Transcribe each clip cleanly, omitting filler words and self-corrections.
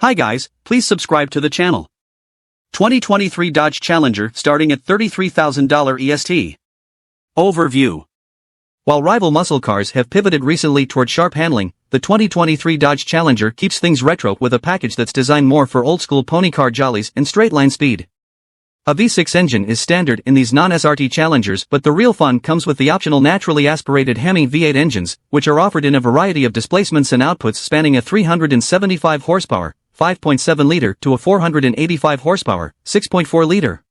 Hi guys, please subscribe to the channel. 2023 Dodge Challenger starting at $33,000 EST. Overview. While rival muscle cars have pivoted recently toward sharp handling, the 2023 Dodge Challenger keeps things retro with a package that's designed more for old-school pony car jollies and straight-line speed. A V6 engine is standard in these non-SRT Challengers, but the real fun comes with the optional naturally aspirated Hemi V8 engines, which are offered in a variety of displacements and outputs spanning a 375 horsepower, 5.7-liter to a 485 horsepower, 6.4-liter.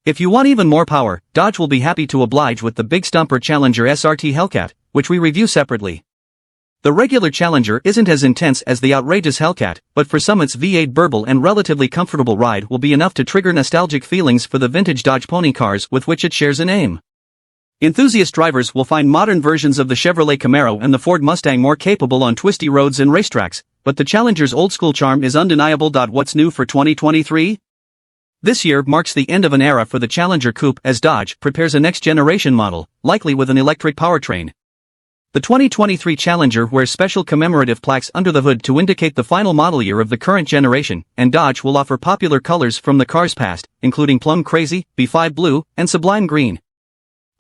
If you want even more power, Dodge will be happy to oblige with the Big Stumper Challenger SRT Hellcat, which we review separately. The regular Challenger isn't as intense as the outrageous Hellcat, but for some its V8 burble and relatively comfortable ride will be enough to trigger nostalgic feelings for the vintage Dodge pony cars with which it shares a name. Enthusiast drivers will find modern versions of the Chevrolet Camaro and the Ford Mustang more capable on twisty roads and racetracks, but the Challenger's old-school charm is undeniable. What's new for 2023? This year marks the end of an era for the Challenger Coupe as Dodge prepares a next-generation model, likely with an electric powertrain. The 2023 Challenger wears special commemorative plaques under the hood to indicate the final model year of the current generation, and Dodge will offer popular colors from the car's past, including Plum Crazy, B5 Blue, and Sublime Green.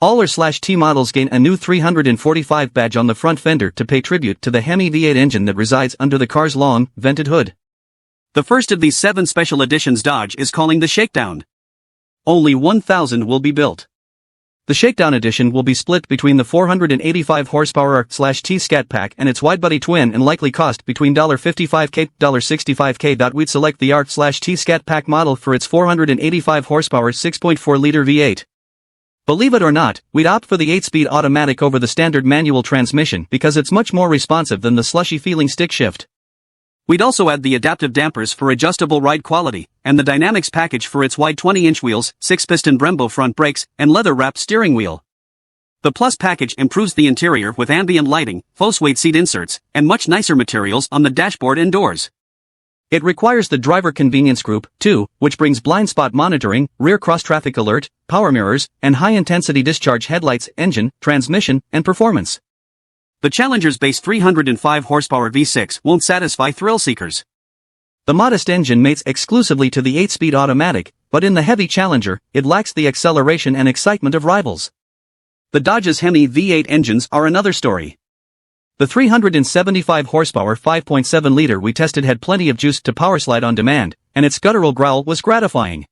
All R/T models gain a new 345 badge on the front fender to pay tribute to the Hemi V8 engine that resides under the car's long, vented hood. The first of these 7 special editions Dodge is calling the Shakedown. Only 1,000 will be built. The Shakedown edition will be split between the 485 horsepower R/T Scat Pack and its widebody twin and likely cost between $55K, $65K. We'd select the R/T Scat Pack model for its 485 horsepower 6.4-liter V8. Believe it or not, we'd opt for the 8-speed automatic over the standard manual transmission because it's much more responsive than the slushy-feeling stick shift. We'd also add the adaptive dampers for adjustable ride quality, and the Dynamics package for its wide 20-inch wheels, 6-piston Brembo front brakes, and leather-wrapped steering wheel. The Plus package improves the interior with ambient lighting, faux suede seat inserts, and much nicer materials on the dashboard and doors. It requires the Driver Convenience Group, too, which brings blind spot monitoring, rear cross-traffic alert, power mirrors, and high-intensity discharge headlights, engine, transmission, and performance. The Challenger's base 305 horsepower V6 won't satisfy thrill seekers. The modest engine mates exclusively to the 8-speed automatic, but in the heavy Challenger, it lacks the acceleration and excitement of rivals. The Dodge's Hemi V8 engines are another story. The 375 horsepower 5.7-liter we tested had plenty of juice to powerslide on demand, and its guttural growl was gratifying.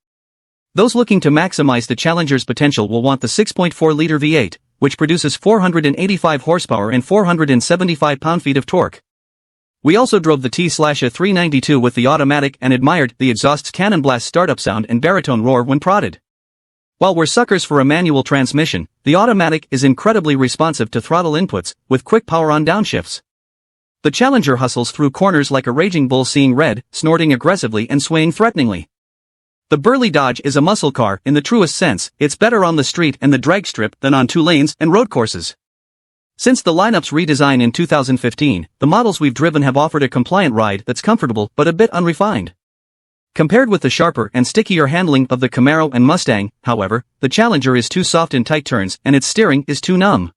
Those looking to maximize the Challenger's potential will want the 6.4-liter V8, which produces 485 horsepower and 475 pound-feet of torque. We also drove the T/A392 with the automatic and admired the exhaust's cannon blast startup sound and baritone roar when prodded. While we're suckers for a manual transmission, the automatic is incredibly responsive to throttle inputs, with quick power on downshifts. The Challenger hustles through corners like a raging bull seeing red, snorting aggressively and swaying threateningly. The burly Dodge is a muscle car in the truest sense. It's better on the street and the drag strip than on 2 lanes and road courses. Since the lineup's redesign in 2015, the models we've driven have offered a compliant ride that's comfortable but a bit unrefined. Compared with the sharper and stickier handling of the Camaro and Mustang, however, the Challenger is too soft in tight turns and its steering is too numb.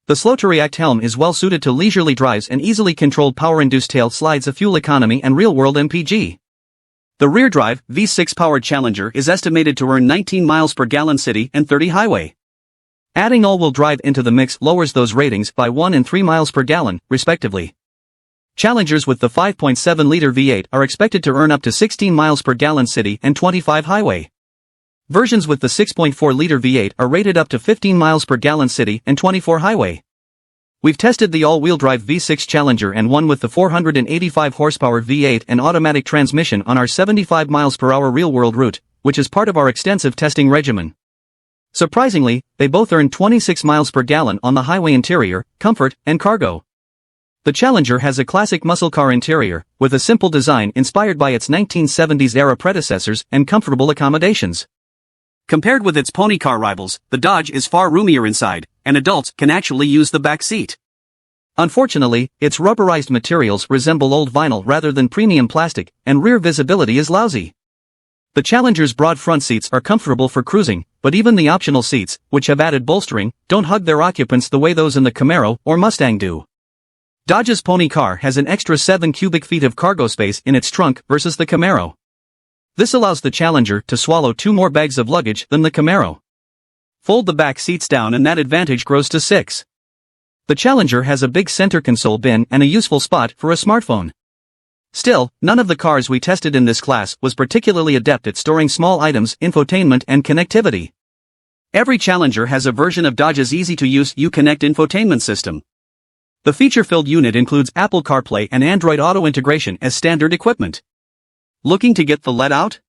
The slow-to-react helm is well suited to leisurely drives and easily controlled power-induced tail slides of fuel economy and real-world MPG. The rear-drive, V6-powered Challenger is estimated to earn 19 miles per gallon city and 30 highway. Adding all-wheel drive into the mix lowers those ratings by 1 and 3 miles per gallon, respectively. Challengers with the 5.7-liter V8 are expected to earn up to 16 miles per gallon city and 25 highway. Versions with the 6.4-liter V8 are rated up to 15 miles per gallon city and 24 highway. We've tested the all-wheel drive V6 Challenger and one with the 485 horsepower V8 and automatic transmission on our 75 miles per hour real-world route, which is part of our extensive testing regimen. Surprisingly, they both earn 26 miles per gallon on the highway interior, comfort, and cargo. The Challenger has a classic muscle car interior, with a simple design inspired by its 1970s-era predecessors and comfortable accommodations. Compared with its pony car rivals, the Dodge is far roomier inside, and adults can actually use the back seat. Unfortunately, its rubberized materials resemble old vinyl rather than premium plastic, and rear visibility is lousy. The Challenger's broad front seats are comfortable for cruising, but even the optional seats, which have added bolstering, don't hug their occupants the way those in the Camaro or Mustang do. Dodge's Pony car has an extra 7 cubic feet of cargo space in its trunk versus the Camaro. This allows the Challenger to swallow 2 more bags of luggage than the Camaro. Fold the back seats down and that advantage grows to 6. The Challenger has a big center console bin and a useful spot for a smartphone. Still, none of the cars we tested in this class was particularly adept at storing small items, infotainment and connectivity. Every Challenger has a version of Dodge's easy-to-use Uconnect infotainment system. The feature-filled unit includes Apple CarPlay and Android Auto integration as standard equipment. Looking to get the lead out?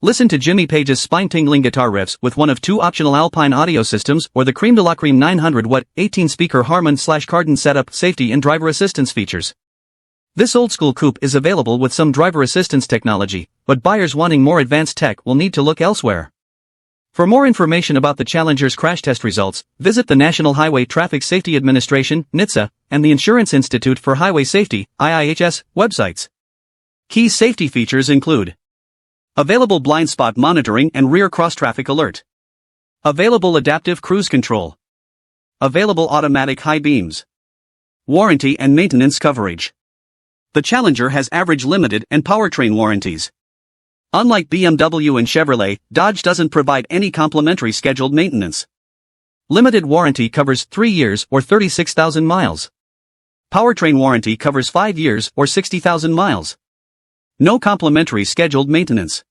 Listen to Jimmy Page's spine-tingling guitar riffs with one of 2 optional Alpine audio systems or the Cream de la Cream 900-watt 18-speaker Harman/Kardon setup, safety and driver assistance features. This old-school coupe is available with some driver assistance technology, but buyers wanting more advanced tech will need to look elsewhere. For more information about the Challenger's crash test results, visit the National Highway Traffic Safety Administration, NHTSA, and the Insurance Institute for Highway Safety, IIHS, websites. Key safety features include available blind spot monitoring and rear cross-traffic alert. Available adaptive cruise control. Available automatic high beams. Warranty and maintenance coverage. The Challenger has average limited and powertrain warranties. Unlike BMW and Chevrolet, Dodge doesn't provide any complimentary scheduled maintenance. Limited warranty covers 3 years or 36,000 miles. Powertrain warranty covers 5 years or 60,000 miles. No complimentary scheduled maintenance.